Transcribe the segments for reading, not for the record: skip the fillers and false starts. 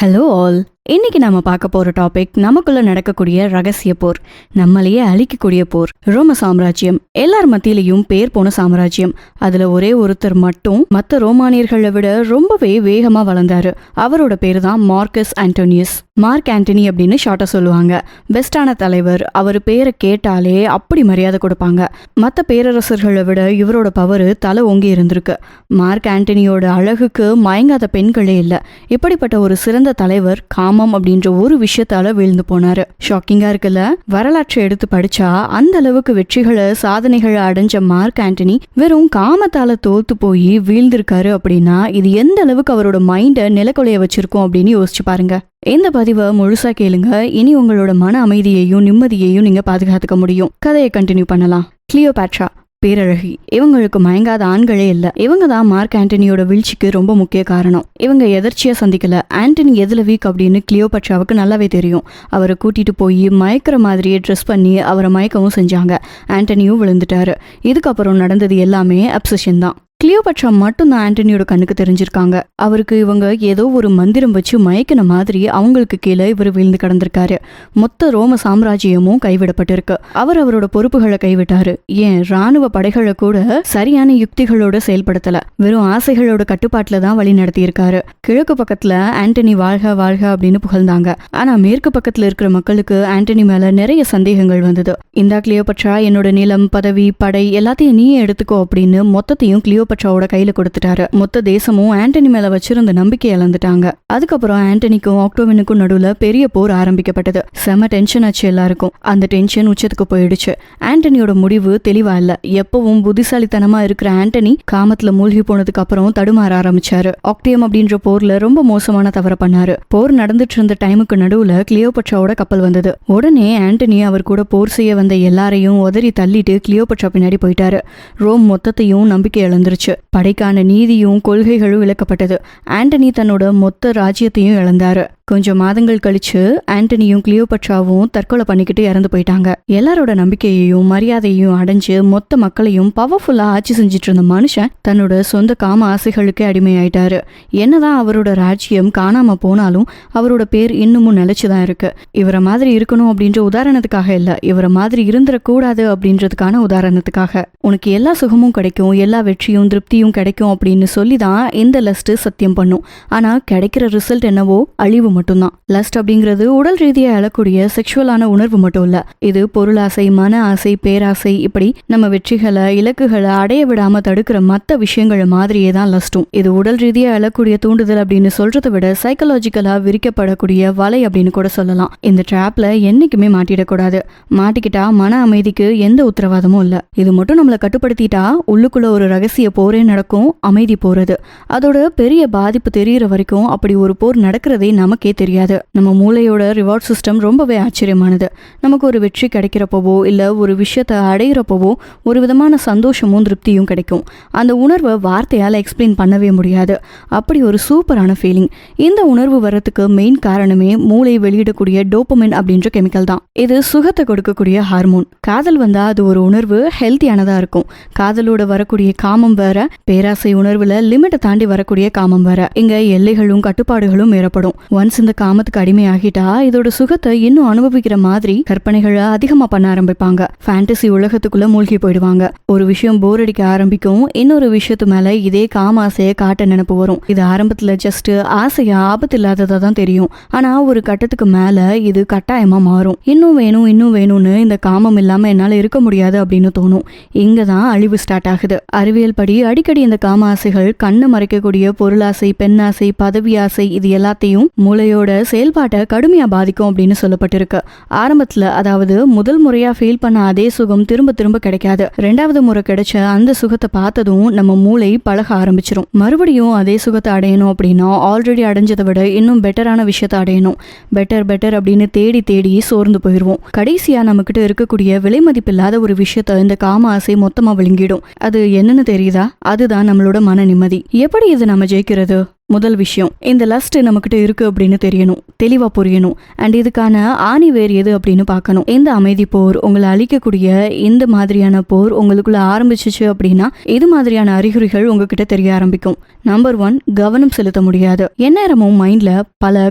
Hello all. இன்னைக்கு நாம பார்க்க போற டாபிக் நமக்குள்ள நடக்கக்கூடிய ரகசிய போர், நம்மளையே அழிக்கக்கூடிய போர். ரோம சாம்ராஜ்யம் எல்லார் மத்தியிலையும் பேர் போன சாம்ராஜ்யம். அதுல ஒரே ஒருத்தர் மட்டும் மற்ற ரோமானியர்களை விட ரொம்பவே வேகமா வளர்ந்தாரு. அவரோட பேரு தான் மார்க்கஸ் ஆண்டோனியஸ். மார்க் ஆண்டனி அப்படின்னு ஷார்ட்டா சொல்லுவாங்க. பெஸ்டான தலைவர். அவர் பேரை கேட்டாலே அப்படி மரியாதை கொடுப்பாங்க. மற்ற பேரரசர்களை விட இவரோட பவர் தலை ஓங்கி இருந்திருக்கு. மார்க் ஆண்டனியோட அழகுக்கு மயங்காத பெண்களே இல்ல. இப்படிப்பட்ட ஒரு சிறந்த தலைவர் காமம் அப்படின்ற ஒரு விஷயத்தால வீழ்ந்து போனாரு. ஷாக்கிங்கா இருக்குல்ல? வரலாற்றை எடுத்து படிச்சா அந்த அளவுக்கு வெற்றிகளை சாதனைகளை அடைஞ்ச மார்க் ஆண்டனி வெறும் காமத்தால தோத்து போய் வீழ்ந்திருக்காரு அப்படின்னா இது எந்த அளவுக்கு அவரோட மைண்டை நிலக்கொலைய வச்சிருக்கோம் அப்படின்னு யோசிச்சு பாருங்க. இந்த பதிவை முழுசா கேளுங்க. இனி உங்களோட மன அமைதியையும் நிம்மதியையும் நீங்க பாதுகாத்துக்க முடியும். கதையை கண்டினியூ பண்ணலாம். கிளியோபாட்ரா பேரழகி. இவங்களுக்கு மயங்காத ஆண்களே இல்ல. இவங்க தான் மார்க் ஆண்டனியோட வீழ்ச்சிக்கு ரொம்ப முக்கிய காரணம். இவங்க எதர்ச்சியா சந்திக்கல. ஆண்டனி எதுல வீக் அப்படின்னு கிளியோபாட்ராவுக்கு நல்லாவே தெரியும். அவரை கூட்டிட்டு போய் மயக்கிற மாதிரியே ட்ரெஸ் பண்ணி அவரை மயக்கவும் செஞ்சாங்க. ஆண்டனியும் விழுந்துட்டாரு. இதுக்கப்புறம் நடந்தது எல்லாமே அப்சஷன் தான். கிளியோபாட்ரா மட்டும் தான் ஆண்டனியோட கண்ணுக்கு தெரிஞ்சிருக்காங்க. அவருக்கு இவங்க ஏதோ ஒரு மந்திரம் வச்சு மயக்கின மாதிரி அவங்களுக்கு கீழே இவர் வீழ்ந்து கிடந்திருக்காரு. மொத்த ரோம சாம்ராஜ்யமும் கைவிடப்பட்டிருக்கு. அவரோட பொறுப்புகளை கைவிட்டாரு. ஏன் ராணுவ படைகளை கூட சரியான யுக்திகளோட செயல்படுத்தல. வெறும் ஆசைகளோட கட்டுப்பாட்டுல தான் வழி நடத்தி இருக்காரு. கிழக்கு பக்கத்துல ஆண்டனி வாழ்க வாழ்க அப்படின்னு புகழ்ந்தாங்க. ஆனா மேற்கு பக்கத்துல இருக்கிற மக்களுக்கு ஆண்டனி மேல நிறைய சந்தேகங்கள் வந்தது. இந்தா கிளியோபாட்ரா, என்னோட நிலம், பதவி, படை எல்லாத்தையும் நீயே எடுத்துக்கோ அப்படின்னு மொத்தத்தையும் கிளியோபாட்ராவோட கையில கொடுத்துட்டாரு. மொத்த தேசமும் ஆண்டனி மேல வச்சிருந்த நம்பிக்கை இழந்துட்டாங்க. அதுக்கப்புறம் ஆண்டனிக்கும் ஆக்டோவினுக்கும் நடுவுல பெரிய போர் ஆரம்பிக்கப்பட்டது. செம டென்ஷன் ஆச்சு எல்லாருக்கும். அந்த டென்ஷன் உச்சத்துக்கு போயிடுச்சு. ஆண்டனியோட முடிவு தெளிவா இல்ல. எப்பவும் புத்திசாலித்தனமா இருக்கிற ஆண்டனி காமத்துல மூழ்கி போனதுக்கு அப்புறம் தடுமாற ஆரம்பிச்சாரு. ஆக்டியம் அப்படின்ற போர்ல ரொம்ப மோசமான தவற பண்ணாரு. போர் நடந்துட்டு இருந்த டைமுக்கு நடுவுல கிளியோபாட்ராவோட கப்பல் வந்தது. உடனே ஆண்டனி அவர் கூட போர் செய்ய வந்த எல்லாரையும் உதறி தள்ளிட்டு கிளியோபாட்ரா பின்னாடி போயிட்டாரு. ரோம் மொத்தத்தையும் நம்பிக்கை இழந்துருச்சு. படைக்கான நீதியும் கொள்கைகளும் விளக்கப்பட்டது. ஆண்டனி தன்னோட மொத்த ராஜ்யத்தையும் இழந்தாரு. கொஞ்சம் மாதங்கள் கழிச்சு ஆண்டனியும் கிளியோபாட்ராவும் தற்கொலை பண்ணிக்கிட்டு இறந்து போயிட்டாங்க. எல்லாரோட நம்பிக்கையையும் மரியாதையும் அடைஞ்சு மொத்த மக்களையும் பவர்ஃபுல்லா ஆட்சி செஞ்சிட்டு இருந்த மனுஷன் தன்னோட சொந்த காம ஆசைகளுக்கு அடிமையாயிட்டாரு. என்னதான் அவரோட ராஜ்யம் காணாம போனாலும் அவரோட பேர் இன்னமும் நிலைச்சுதான் இருக்கு. இவரை மாதிரி இருக்கணும் அப்படின்ற உதாரணத்துக்காக இல்ல, இவரை மாதிரி இருந்துடக்கூடாது அப்படின்றதுக்கான உதாரணத்துக்காக. உனக்கு எல்லா சுகமும் கிடைக்கும், எல்லா வெற்றியும் திருப்தியும் கிடைக்கும் அப்படின்னு சொல்லிதான் இந்த லஸ்ட் சத்தியம் பண்ணும். ஆனா கிடைக்கிற ரிசல்ட் என்னவோ அழிவு மட்டும்தான். லஸ்ட் அப்படிங்கிறது உடல் ரீதியா எழக்கூடிய செக்ஷுவலான உணர்வு மட்டும் இல்ல. இது பொருளாசை, மன ஆசை, பேராசை, இப்படி நம்ம வெற்றிகளை இலக்குகளை அடைய விடாம தடுக்கிற மற்ற விஷயங்கள் மாதிரியே தான் லஸ்டும். இது உடல் ரீதியா எழக்கூடிய தூண்டுதல் அப்படின்னு சொல்றதை விட சைக்கலாஜிக்கலா விரிக்கப்படக்கூடிய வலை அப்படின்னு கூட சொல்லலாம். இந்த ட்ராப்ல என்னைக்குமே மாட்டிடக்கூடாது. மாட்டிக்கிட்டா மன அமைதிக்கு எந்த உத்தரவாதமும் இல்ல. இது மட்டும் நம்மளை கட்டுப்படுத்திட்டா உள்ளுக்குள்ள ஒரு ரகசிய போரே நடக்கும். அமைதி போறது. அதோட பெரிய பாதிப்பு தெரியற வரைக்கும் அப்படி ஒரு போர் நடக்கிறதே நமக்கே தெரியாது. நம்ம மூளையோட ரிவார்ட் சிஸ்டம் ரொம்பவே ஆச்சரியமானது. நமக்கு ஒரு வெற்றி கிடைக்கிறப்பவோ இல்ல ஒரு விஷயத்தை அடையிறப்பவோ ஒரு விதமான சந்தோஷமும் திருப்தியும் கிடைக்கும். அந்த உணர்வை வார்த்தையால எக்ஸ்பிளைன் பண்ணவே முடியாது. அப்படி ஒரு சூப்பரான ஃபீலிங். இந்த உணர்வு வரத்துக்கு மெயின் காரணமே மூளை வெளியிடக்கூடிய டோபமைன் அப்படின்ற கெமிக்கல் தான். இது சுகத்தை கொடுக்கக்கூடிய ஹார்மோன். காதல் வந்தா அது ஒரு உணர்வு ஹெல்த்தியானதா இருக்கும். காதலோட வரக்கூடிய காமம் வேற, பேராசை உணர்வுல லிமிட்டை தாண்டி வரக்கூடிய காமம் வேற. இங்க எல்லைகளும் கட்டுப்பாடுகளும் மீறப்படும். ஒன்ஸ் இந்த காமத்துக்கு அடிமையாகிட்டா இதோட சுகத்தை இன்னும் அனுபவிக்கிற மாதிரி கற்பனைகளை அதிகமா பண்ண ஆரம்பிப்பாங்க. ஃபேண்டசி உலகத்துக்குள்ள மூழ்கி போயிடுவாங்க. ஒரு விஷயம் போர் அடிக்க ஆரம்பிக்கும். இன்னொரு விஷயத்து மேல இதே காம ஆசையை காட்ட நினைப்பு வரும். இது ஆரம்பத்துல ஜஸ்ட் ஆசையா ஆபத்து இல்லாததா தான் தெரியும். ஆனா ஒரு கட்டத்துக்கு மேல இது கட்டாயமா மாறும். இன்னும் வேணும் இன்னும் வேணும்னு இந்த காமம் இல்லாம என்னால இருக்க முடியாது அப்படின்னு தோணும். இங்கதான் அழிவு ஸ்டார்ட் ஆகுது. அறிவியல் படி அடிக்கடி இந்த காம ஆசைகள் கண்ணு மறைக்கக்கூடிய பொருளாசை, பெண்ணாசை, பதவி ஆசை இது எல்லாத்தையும் மூளையோட செயல்பாட்டை கடுமையா பாதிக்கும் அப்படின்னு சொல்லப்பட்டிருக்கு. ஆரம்பத்துல, அதாவது முதல் முறையா ஃபீல் பண்ண அதே சுகம் திரும்ப திரும்ப கிடைக்காது. ரெண்டாவது முறை கிடைச்ச அந்த சுகத்தை பார்த்ததும் நம்ம மூளை பழக ஆரம்பிச்சிரும். மறுபடியும் அதே சுகத்தை அடையணும் அப்படின்னா ஆல்ரெடி அடைஞ்சதை விட இன்னும் பெட்டரான விஷயத்தை அடையணும். பெட்டர் பெட்டர் அப்படின்னு தேடி தேடி சோர்ந்து போயிடுவோம். கடைசியா நம்ம கிட்ட இருக்கக்கூடிய விலை மதிப்பில்லாத ஒரு விஷயத்த இந்த காம ஆசை மொத்தமா விழுங்கிடும். அது என்னன்னு தெரியுதா? அதுதான் நம்மளோட மன நிம்மதி. எப்படி இது நம்ம ஜெயிக்கிறது? முதல் விஷயம், இந்த லஸ்ட் நம்மகிட்ட இருக்கு அப்படின்னு தெரியணும், தெளிவா புரியணும். அண்ட் இதுக்கான ஆணி வேர் எது அப்படின்னு பார்க்கணும். இந்த அமைதி போர், உங்களை அழிக்கக்கூடிய இந்த மாதிரியான போர் உங்களுக்குள்ள ஆரம்பிச்சிச்சு அப்படின்னா இது மாதிரியான அறிகுறிகள் உங்ககிட்ட தெரிய ஆரம்பிக்கும். நம்பர் 1, கவனம் செலுத்த முடியாது. எந்நேரமும் மைண்ட்ல பல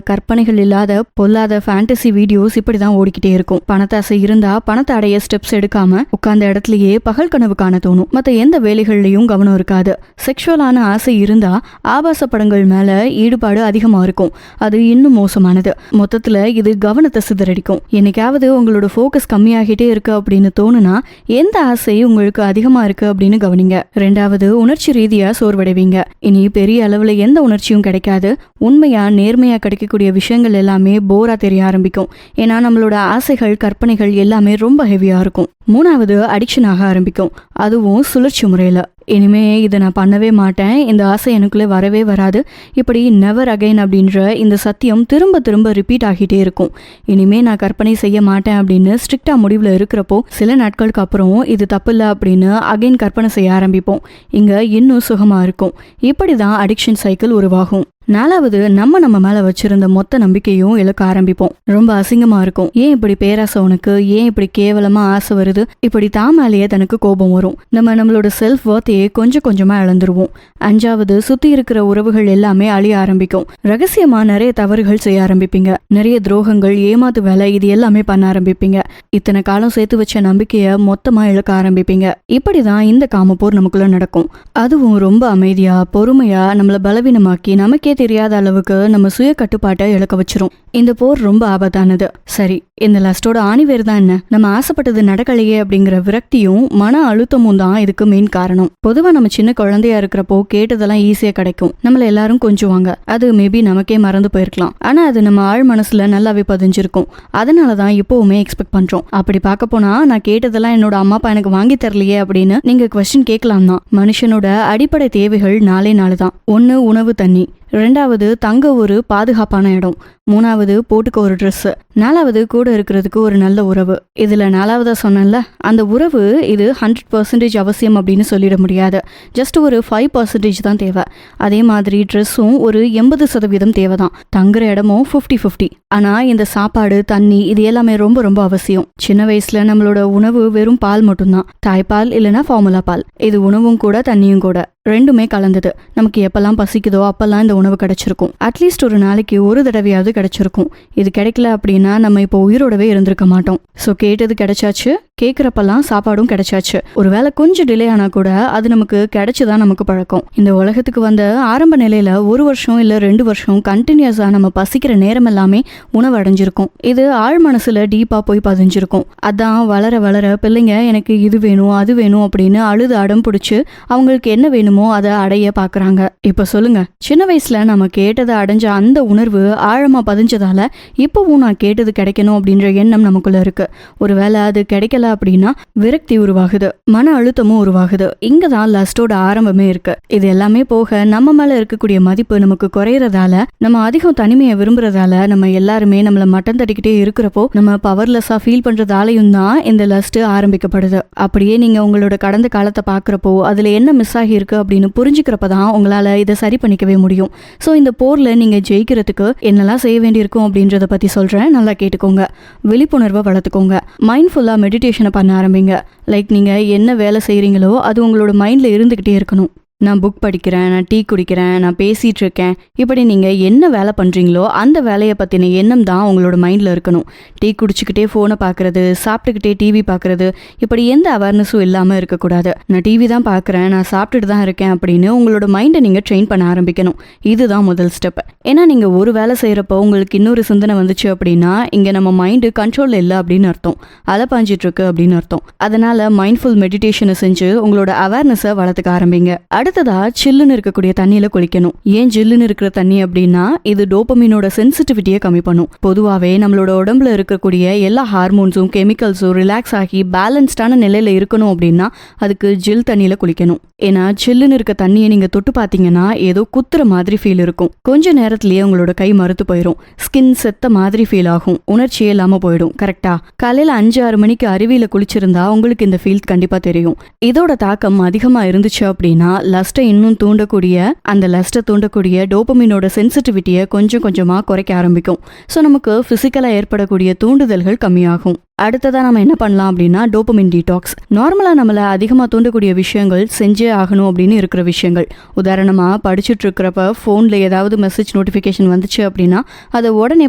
கற்பனைகள் இல்லாத பொல்லாத ஃபேண்டசி வீடியோஸ் இப்படிதான் ஓடிக்கிட்டே இருக்கும். பணத்தாசை இருந்தா பணத்தை அடைய ஸ்டெப்ஸ் எடுக்காம உட்கார்ந்த இடத்துலயே பகல் கனவு காண தோணும். மத்த எந்த வேலைகள்லயும் கவனம் இருக்காது. செக்ஷுவலான ஆசை இருந்தா ஆபாச படங்கள் மேல ஈடுபாடு அதிகமா இருக்கும். அது இன்னும் மோசமானது. மொத்தத்துல இது கவனத்தை சிதறடிக்கும். என்னைக்காவது உங்களோட ஃபோக்கஸ் கம்மியாகிட்டே இருக்கு அப்படின்னு தோணுனா எந்த ஆசை உங்களுக்கு அதிகமா இருக்கு அப்படின்னு கவனிங்க. 2வது, உணர்ச்சி ரீதியா சோர்வடைவீங்க. இனி பெரிய அளவுல எந்த உணர்ச்சியும் கிடைக்காது. உண்மையா நேர்மையா கிடைக்கக்கூடிய விஷயங்கள் எல்லாமே போரா தெரிய ஆரம்பிக்கும். ஏன்னா நம்மளோட ஆசைகள் கற்பனைகள் எல்லாமே ரொம்ப ஹெவியா இருக்கும். 3வது, அடிக்ஷன் ஆக ஆரம்பிக்கும். அதுவும் சுழற்சி முறையில. இனிமே இதை நான் பண்ணவே மாட்டேன், இந்த ஆசை எனக்குள்ளே வரவே வராது, இப்படி நெவர் அகைன் அப்படின்ற இந்த சத்தியம் திரும்ப திரும்ப ரிப்பீட் ஆகிட்டே இருக்கும். இனிமே நான் கற்பனை செய்ய மாட்டேன் அப்படின்னு ஸ்ட்ரிக்டா முடிவில் இருக்கிறப்போ சில நாட்களுக்கு அப்புறம் இது தப்பில்லை அப்படின்னு அகைன் கற்பனை செய்ய ஆரம்பிப்போம். இங்க இன்னும் சுகமா இருக்கும். இப்படிதான் அடிக்ஷன் சைக்கிள் உருவாகும். 4வது, நம்ம மேல வச்சிருந்த மொத்த நம்பிக்கையும் இழக்க ஆரம்பிப்போம். ரொம்ப அசிங்கமா இருக்கும். ஏன் இப்படி பேராசை உனக்கு, ஏன் இப்படி கேவலமா ஆசை வருது, இப்படி தாமாலேயே தனக்கு கோபம் வரும். நம்மளோட செல்ஃப் வர்த்தையே கொஞ்சம் கொஞ்சமா இழந்துருவோம். 5வது, சுத்தி இருக்கிற உறவுகள் எல்லாமே அழிய ஆரம்பிக்கும். ரகசியமா நிறைய தவறுகள் செய்ய ஆரம்பிப்பீங்க. நிறைய துரோகங்கள், ஏமாத்து வேலை, இது எல்லாமே பண்ண ஆரம்பிப்பீங்க. இத்தனை காலம் சேர்த்து வச்ச நம்பிக்கைய மொத்தமா இழக்க ஆரம்பிப்பீங்க. இப்படிதான் இந்த காமப்போர் நமக்குள்ள நடக்கும். அதுவும் ரொம்ப அமைதியா பொறுமையா நம்மள பலவீனமாக்கி நமக்கே தெரியாத அளவுக்கு நம்ம சுய கட்டுப்பாட்டை இழக்க வச்சிரும். இந்த போர் ரொம்ப ஆபத்தானது. சரி, இந்த லஸ்டோட ஆணிவேர் தான் என்ன? நம்ம ஆசைப்பட்டது நடக்கலையே அப்படிங்கிற விரக்தியும் மன அழுத்தமும் தான் இதுக்கு மெயின் காரணம். பொதுவா நம்ம சின்ன குழந்தையா இருக்கிறப்போ கேட்டதெல்லாம் ஈஸியா கிடைக்கும். நம்மள எல்லாரும் கொஞ்சுவாங்க. அது மேபி நமக்கே மறந்து போயிருக்கலாம். ஆனா அது நம்ம ஆழ் மனசுல நல்லாவே பதிஞ்சிருக்கும். அதனாலதான் இப்பவுமே எக்ஸ்பெக்ட் பண்றோம். அப்படி பார்க்க போனா நான் கேட்டதெல்லாம் என்னோட அம்மா அப்பா எனக்கு வாங்கி தரலையே அப்படின்னு நீங்க குவெஸ்டின் கேட்கலாம் தான். மனுஷனோட அடிப்படை தேவைகள் 4 தான். 1, உணவு தண்ணி. 2வது, தங்க ஒரு பாதுகாப்பான இடம். 3வது, போட்டுக்க ஒரு ட்ரெஸ். 4வது, கூட இருக்கிறதுக்கு ஒரு நல்ல உறவு. இதுல 4வதா சொன்னேன்ல, அந்த உறவு இது 100% அவசியம் அப்படின்னு சொல்லிட முடியாது. ஜஸ்ட் ஒரு 5% தான் தேவை. அதே மாதிரி ட்ரெஸ்ஸும் ஒரு 80% தேவைதான். தங்குற இடமும் 50-50. ஆனா இந்த சாப்பாடு தண்ணி இது எல்லாமே ரொம்ப ரொம்ப அவசியம். சின்ன வயசுல நம்மளோட உணவு வெறும் பால் மட்டும்தான். தாய்ப்பால் இல்லைன்னா ஃபார்முலா பால். இது உணவும் கூட தண்ணியும் கூட, ரெண்டுமே கலந்தது. நமக்கு எப்பெல்லாம் பசிக்குதோ அப்பெல்லாம் இந்த உணவு கிடைச்சிருக்கும். அட்லீஸ்ட் ஒரு நாளைக்கு ஒரு தடவையாவது கிடைச்சிருக்கும். இது கிடைக்கல அப்படின்னா நம்ம இப்போ உயிரோடவே இருந்திருக்க மாட்டோம். ஸோ கேட்டது கிடைச்சாச்சு, கேட்குறப்பெல்லாம் சாப்பாடும் கிடைச்சாச்சு. ஒருவேளை கொஞ்சம் டிலே ஆனா கூட அது நமக்கு கிடைச்சுதான் நமக்கு பழக்கம். இந்த உலகத்துக்கு வந்த ஆரம்ப நிலையில 1 வருஷம் இல்ல 2 வருஷம் கண்டினியூஸா நம்ம பசிக்கிற நேரம் எல்லாமே உணவு அடைஞ்சிருக்கும். இது ஆழ் மனசுல டீப்பா போய் பதிஞ்சிருக்கும். அதான் வளர வளர பிள்ளைங்க எனக்கு இது வேணும் அது வேணும் அப்படின்னு அழுது அடம் பிடிச்சு அவங்களுக்கு என்ன வேணுமோ அதை அடைய பாக்குறாங்க. இப்ப சொல்லுங்க, சின்ன வயசுல நம்ம கேட்டதை அடைஞ்ச அந்த உணர்வு ஆழமா பதிஞ்சதால இப்பவும் நான் கேட்டது கிடைக்கணும் அப்படின்ற எண்ணம் நமக்குள்ள இருக்கு. ஒருவேளை அது கிடைக்கல அப்படின்னா விரக்தி உருவாகுது, மன அழுத்தமும் உருவாகுது. இங்கதான் லஸ்டோட ஆரம்பமே இருக்கு. இது எல்லாமே போக நம்ம மேல இருக்கக்கூடிய மதிப்பு நமக்கு குறையறதால, நம்ம அதிகம் தனிமையை விரும்புறதால, நம்ம எல்லாருமே நம்மள மட்டம் தட்டிக்கிட்டே இருக்கிறப்போ நம்ம பவர்லெஸ்ஸா ஃபீல் பண்றதாலையும் தான் இந்த லஸ்ட் ஆரம்பிக்கப்படுது. அப்படியே நீங்க உங்களோட கடந்த காலத்தை பாக்குறப்போ அதுல என்ன மிஸ் ஆகி இருக்கு அப்படின்னு புரிஞ்சுக்கிறப்பதான் உங்களால இதை சரி பண்ணிக்கவே முடியும். ஸோ இந்த போர்ல நீங்க ஜெயிக்கிறதுக்கு என்னெல்லாம் செய்ய வேண்டியிருக்கும் அப்படின்றத பத்தி சொல்றேன், நல்லா கேட்டுக்கோங்க. விழிப்புணர்வை வளர்த்துக்கோங்க. மைண்ட்ஃபுல்லா மெடிடேஷனை பண்ண ஆரம்பிங்க. லைக் நீங்க என்ன வேலை செய்யறீங்களோ அது உங்களோட மைண்ட்ல இருந்துகிட்டே இருக்கணும். நான் புக் படிக்கிறேன், நான் டீ குடிக்கிறேன், நான் பேசிட்டு இருக்கேன், இப்படி நீங்க என்ன வேலை பண்றீங்களோ அந்த வேலையை பத்தின எண்ணம் தான் உங்களோட மைண்ட்ல இருக்கணும். டீ குடிச்சுக்கிட்டே போனை பாக்குறது, சாப்பிட்டுக்கிட்டே டிவி பாக்குறது, இப்படி எந்த அவேர்னஸும் இல்லாம இருக்கக்கூடாது. நான் டிவி தான் பாக்குறேன், நான் சாப்பிட்டுட்டு தான் இருக்கேன் அப்படின்னு உங்களோட மைண்டை நீங்க ட்ரெயின் பண்ண ஆரம்பிக்கணும். இதுதான் முதல் ஸ்டெப். ஏன்னா நீங்க ஒரு வேலை செய்யறப்போ உங்களுக்கு இன்னொரு சிந்தனை வந்துச்சு அப்படின்னா இங்க நம்ம மைண்டு கண்ட்ரோல்ல இல்லை அப்படின்னு அர்த்தம், அலப்பாஞ்சிட்டு இருக்கு அப்படின்னு அர்த்தம். அதனால மைண்ட்ஃபுல் மெடிடேஷனை செஞ்சு உங்களோட அவேர்னஸை வளர்த்துக்க ஆரம்பிங்க. அடுத்ததா சில்லுன்னு இருக்கக்கூடிய தண்ணியில குளிக்கணும். ஏன் ஜில்லுன்னு இருக்கிற தண்ணி அப்படின்னா இது டோபமினோட சென்சிட்டிவிட்டியை கம்மி பண்ணும். பொதுவாகவே நம்மளோட உடம்புல இருக்கக்கூடிய எல்லா ஹார்மோன்ஸும் கெமிக்கல்ஸும் ரிலாக்ஸ் ஆகி பேலன்ஸ்டான நிலையில இருக்கணும் அப்படின்னா அதுக்கு ஜில் தண்ணியில குளிக்கணும். ஏன்னா சில்லுன்னு இருக்க தண்ணியை நீங்க தொட்டு பாத்தீங்கன்னா ஏதோ குத்துற மாதிரி ஃபீல் இருக்கும். கொஞ்ச நேரத்திலேயே உங்களோட கை மறுத்து போயிடும். ஸ்கின் செத்த மாதிரி ஃபீல் ஆகும். உணர்ச்சியே இல்லாம போயிடும். கரெக்டா? காலையில 5-6 மணிக்கு அருவியில குளிச்சிருந்தா உங்களுக்கு இந்த ஃபீல் கண்டிப்பா தெரியும். இதோட தாக்கம் அதிகமா இருந்துச்சு அப்படின்னா லஸ்ட்டை இன்னும் தூண்டக்கூடிய அந்த லஸ்ட்டை தூண்டக்கூடிய டோபமினோட சென்சிட்டிவிட்டியை கொஞ்சம் கொஞ்சமா குறைக்க ஆரம்பிக்கும். ஸோ நமக்கு பிசிக்கலா ஏற்படக்கூடிய தூண்டுதல்கள் கம்மியாகும். அடுத்ததா நம்ம என்ன பண்ணலாம் அப்படின்னா டோபமின் டீடாக்ஸ். நார்மலா நம்மள அதிகமா தூண்டக்கூடிய விஷயங்கள் செஞ்சே ஆகணும் அப்படின்னு இருக்கிற விஷயங்கள். உதாரணமா படிச்சுட்டு இருக்கிறப்ப போன்ல ஏதாவது மெசேஜ் நோட்டிபிகேஷன் வந்துச்சு அப்படின்னா அதை உடனே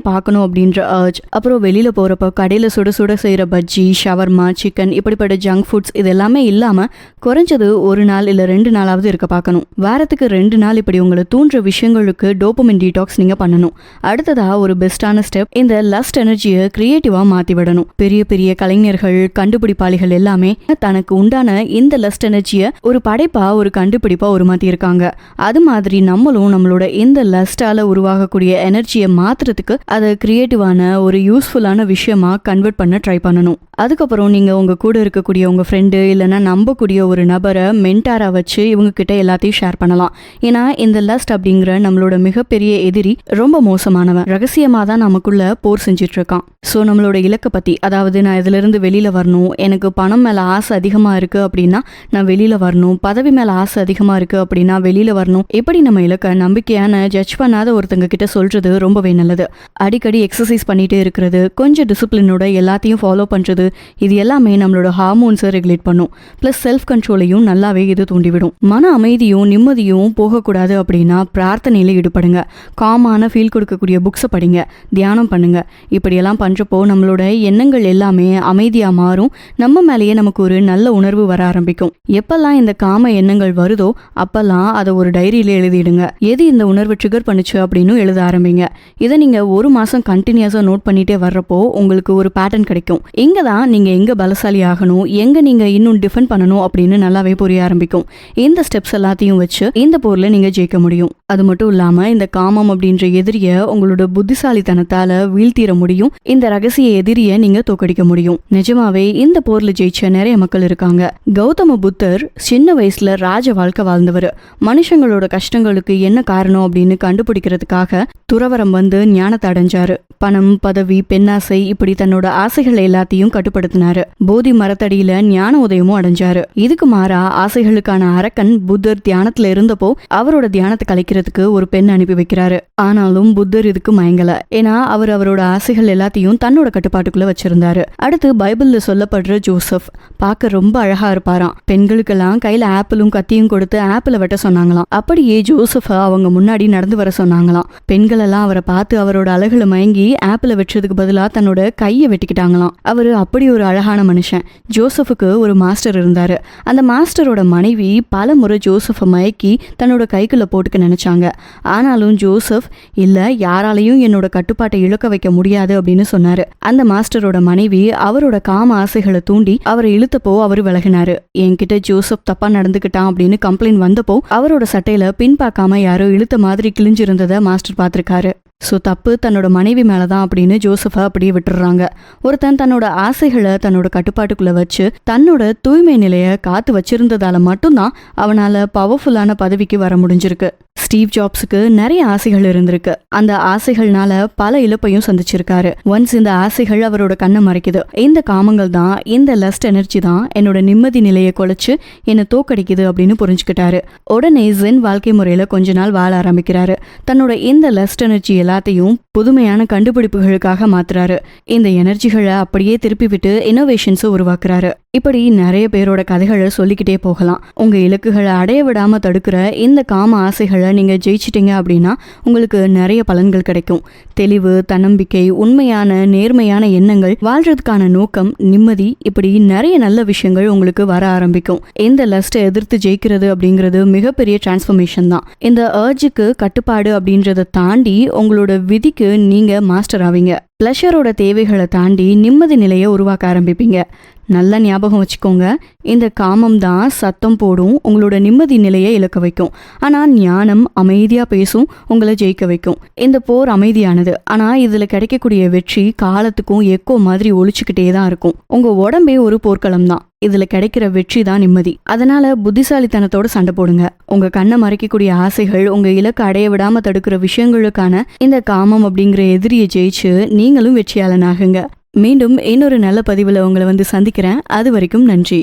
பார்க்கணும் அப்படின்ற அர்ஜ். அப்புறம் வெளியில போறப்ப கடையில சுட சுட செய்யற பஜ்ஜி, ஷவர்மா, சிக்கன் இப்படிப்பட்ட ஜங்க் ஃபுட்ஸ் இது எல்லாமே இல்லாம குறைஞ்சது 1 நாள் இல்ல 2 நாளாவது இருக்க பார்க்கணும். வாரத்துக்கு 2 நாள் இப்படி உங்களை தூண்டுற விஷயங்களுக்கு டோபமின் டீடாக்ஸ் நீங்க பண்ணணும். அடுத்ததா ஒரு பெஸ்டான ஸ்டெப், இந்த லஸ்ட் எனர்ஜியை கிரியேட்டிவா மாத்தி விடணும். பெரிய பெரிய கலைஞர்கள், கண்டுபிடிப்பாளிகள் எல்லாமே தனக்கு உண்டான இந்த லஸ்ட் எனர்ஜியை ஒரு படைப்பா, ஒரு கண்டுபிடிப்பா உருமாத்தி இருக்காங்க. அது மாதிரி நம்மளும் நம்மளோட இந்த லஸ்டால உருவாகக்கூடிய எனர்ஜியை மாத்துறதுக்கு அதை கிரியேட்டிவான ஒரு யூஸ்ஃபுல்லான விஷயமா கன்வெர்ட் பண்ண ட்ரை பண்ணணும். அதுக்கப்புறம் நீங்க உங்க கூட இருக்கக்கூடிய உங்க ஃப்ரெண்டு இல்லைன்னா நம்பக்கூடிய ஒரு நபரை மென்டாரா வச்சு இவங்க கிட்ட எல்லாத்தையும் ஷேர் பண்ணலாம். ஏன்னா இந்த லஸ்ட் அப்படிங்கிற நம்மளோட மிகப்பெரிய எதிரி ரொம்ப மோசமானவன். ரகசியமா தான் நமக்குள்ள போர் செஞ்சிட்டு இருக்கான். ஸோ நம்மளோட இலக்கை பத்தி, அதாவது நான் இதுல இருந்து வெளியில வரணும், எனக்கு பணம் மேல ஆசை அதிகமா இருக்கு அப்படின்னா நான் வெளியில வரணும், பதவி மேல ஆசை அதிகமா இருக்கு அப்படின்னா வெளியில வரணும், எப்படி நம்ம இலக்க நம்பிக்கையான ஜட்ஜ் பண்ணாத ஒருத்தங்க கிட்ட சொல்றது ரொம்பவே நல்லது. அடிக்கடி எக்ஸசைஸ் பண்ணிட்டே இருக்கிறது, கொஞ்சம் டிசிப்ளினோட எல்லாத்தையும் ஃபாலோ பண்றது, இது எல்லாமே நம்மளோட ஹார்மோன்ஸை ரெகுலேட் பண்ணும். பிளஸ் செல்ஃப் கண்ட்ரோலையும் நல்லாவே இது தூண்டிவிடும். மன அமைதியும் நிம்மதியும் போகக்கூடாது அப்படின்னா பிரார்த்தனையில ஈடுபடுங்க. காமான ஃபீல் கொடுக்கக்கூடிய புக்ஸை படிங்க, தியானம் பண்ணுங்க. இப்படியெல்லாம் பண்றப்போ நம்மளோட எண்ணங்கள் எல்லாமே அமைதியா மாறும். நம்ம மேலேயே நமக்கு ஒரு நல்ல உணர்வு வர ஆரம்பிக்கும். எப்பெல்லாம் இந்த காம எண்ணங்கள் வருதோ அப்பெல்லாம் அதை ஒரு டைரியில எழுதிடுங்க. எது இந்த உணர்வு ட்ரிகர் பண்ணுச்சு அப்படின்னு எழுத ஆரம்பிங்க. இதை நீங்க 1 மாசம் கண்டினியூஸா நோட் பண்ணிட்டே வர்றப்போ உங்களுக்கு ஒரு பேட்டர்ன் கிடைக்கும். இங்கதான் நீங்க எங்க பலசாலி ஆகணும், எங்க நீங்க இன்னும் டிஃபெண்ட் பண்ணணும் அப்படின்னு நல்லாவே புரிய ஆரம்பிக்கும். இந்த ஸ்டெப்ஸ் எல்லாத்தையும் வச்சு இந்த போர்ல நீங்க ஜெயிக்க முடியும். அது மட்டும் இல்லாம இந்த காமம் அப்படின்ற எதிரிய உங்களோட புத்திசாலித்தனத்தால வீழ்த்திட முடியும். இந்த ரகசிய எதிரிய நீங்க தோக்கடிக்க முடியும். நிஜமாவே இந்த போர்ல ஜெயிச்ச நிறைய மக்கள் இருக்காங்க. கௌதம புத்தர் சின்ன வயசுல ராஜ வாழ்க்கை வாழ்ந்தவர். மனுஷங்களோட கஷ்டங்களுக்கு என்ன காரணம் அப்படின்னு கண்டுபிடிக்கிறதுக்காக துறவரம் வந்து ஞானத்தை அடைஞ்சாரு. பணம், பதவி, பெண்ணாசை இப்படி தன்னோட ஆசைகள் எல்லாத்தையும் கட்டுப்படுத்தினாரு. போதி மரத்தடியில ஞான உதயமும் அடைஞ்சாரு. இதுக்கு மாறா ஆசைகளுக்கான அரக்கன் புத்தர் தியானத்துல இருந்தப்போ அவரோட தியானத்தை கலைக்கிறதுக்கு ஒரு பெண் அனுப்பி வைக்கிறாரு. ஆனாலும் புத்தர் இதுக்கு மயங்கல. ஏன்னா அவர் அவரோட ஆசைகள் எல்லாத்தையும் தன்னோட கட்டுப்பாட்டுக்குள்ள வச்சிருந்தாரு. அடுத்து பைபிள்ல சொல்லப்படுற ஜோசப் பார்க்க ரொம்ப அழகா இருப்பாராம். பெண்களுக்கெல்லாம் கையில ஆப்பிளும் கத்தியும் கொடுத்து ஆப்பிள வெட்ட சொன்னாங்களாம். அப்படியே ஜோசப்ப அவங்க முன்னாடி நடந்து வர சொன்னாங்களாம். பெண்கள் எல்லாம் அவரை பார்த்து அவரோட அழகுல மயங்கி ஆப்பிள வெட்டுறதுக்கு பதிலா தன்னோட கையை வெட்டிக்கிட்டாங்களாம். அவரு அப்படி ஒரு அழகான மனுஷன். ஜோசப்புக்கு ஒரு மாஸ்டர் இருந்தாரு. அந்த மாஸ்டரோட மனைவி பல முறை ஜோசப்பை மயக்கி தன்னோட கைக்குள்ள போட்டுக்க நினைச்சாங்க. ஆனாலும் ஜோசப் இல்ல, யாராலையும் என்னோட கட்டுப்பாட்டை இழக்க வைக்க முடியாது அப்படின்னு சொன்னாரு. அந்த மாஸ்டரோட மனைவி அவரோட காம ஆசைகளை தூண்டி அவரை இழுத்தப்போ அவரு விலகினாரு. என்கிட்ட ஜோசப் தப்பா நடந்துக்கிட்டான் அப்படின்னு கம்ப்ளைண்ட் வந்தப்போ அவரோட சட்டையில பின் பார்க்காம யாரோ இழுத்த மாதிரி கிழிஞ்சிருந்ததை மாஸ்டர் பார்த்திருக்காரு. ஸோ தப்பு தன்னோட மனைவி மேலதான் அப்படின்னு ஜோசப்பை அப்படியே விட்டுறாங்க. ஒருத்தன் தன்னோட ஆசைகளை தன்னோட கட்டுப்பாட்டுக்குள்ள வச்சு தன்னோட தூய்மை நிலையை காத்து வச்சிருந்ததால மட்டும்தான் அவனால பவர்ஃபுல்லான பதவிக்கு வர முடிஞ்சிருக்கு. ஸ்டீவ் ஜாப்ஸுக்கு நிறைய ஆசைகள் இருந்திருக்கு. அந்த ஆசைகள்னால பல இழப்பையும் சந்திச்சிருக்காரு. ஒன்ஸ் இந்த ஆசைகள் அவரோட கண்ணை மறைக்குது. இந்த காமங்கள் தான், இந்த லஸ்ட் எனர்ஜி தான் என்னோட நிம்மதி நிலையை குலைச்சு என்னை தோக்கடிக்குது அப்படின்னு புரிஞ்சுக்கிட்டாரு. உடனே ஜென் வாழ்க்கை முறையில கொஞ்ச நாள் வாழ ஆரம்பிக்கிறாரு. தன்னோட இந்த லஸ்ட் எனர்ஜி எல்லாத்தையும் புதுமையான கண்டுபிடிப்புகளுக்காக மாத்துறாரு. இந்த எனர்ஜிகளை அப்படியே திருப்பி விட்டு இன்னோவேஷன்ஸை உருவாக்குறாரு. இப்படி நிறைய பேரோட கதைகளை சொல்லிக்கிட்டே போகலாம். உங்க இலக்குகளை அடைய விடாம தடுக்கிற இந்த காம ஆசைகளை நீங்க ஜெயிச்சிட்டீங்க அப்படின்னா உங்களுக்கு நிறைய பலன்கள் கிடைக்கும். தெளிவு, தன்னம்பிக்கை, உண்மையான நேர்மையான எண்ணங்கள், வாழ்றதுக்கான நோக்கம், நிம்மதி, இப்படி நிறைய நல்ல விஷயங்கள் உங்களுக்கு வர ஆரம்பிக்கும். இந்த லஸ்ட்டை எதிர்த்து ஜெயிக்கிறது அப்படிங்கிறது மிகப்பெரிய டிரான்ஸ்ஃபர்மேஷன் தான். இந்த அர்ஜுக்கு கட்டுப்பாடு அப்படின்றத தாண்டி உங்களோட விதிக்கு நீங்க மாஸ்டர் ஆவீங்க. பிளஷரோட தேவைகளை தாண்டி நிம்மதி நிலையை உருவாக்க ஆரம்பிப்பீங்க. நல்ல ஞாபகம் வச்சுக்கோங்க, இந்த காமம் தான் சத்தம் போடும், உங்களோட நிம்மதி நிலையை இழக்க வைக்கும். ஆனால் ஞானம் அமைதியா பேசும், உங்களை ஜெயிக்க வைக்கும். இந்த போர் அமைதியானது, ஆனா இதுல கிடைக்கக்கூடிய வெற்றி காலத்துக்கும் எக்கோ மாதிரி ஒழிச்சுக்கிட்டே தான் இருக்கும். உங்க உடம்பே ஒரு போர்க்களம் தான். இதுல கிடைக்கிற வெற்றி தான் நிம்மதி. அதனால புத்திசாலித்தனத்தோட சண்டை போடுங்க. உங்க கண்ணை மறைக்கக்கூடிய ஆசைகள், உங்க இலக்கு அடைய விடாம தடுக்கிற விஷயங்களுக்கான இந்த காமம் அப்படிங்கிற எதிரியை ஜெயிச்சு நீங்களும் வெற்றியாளனாகுங்க. மீண்டும் இன்னொரு நல்ல பதிவுல உங்களை வந்து சந்திக்கிறேன். அது வரைக்கும் நன்றி.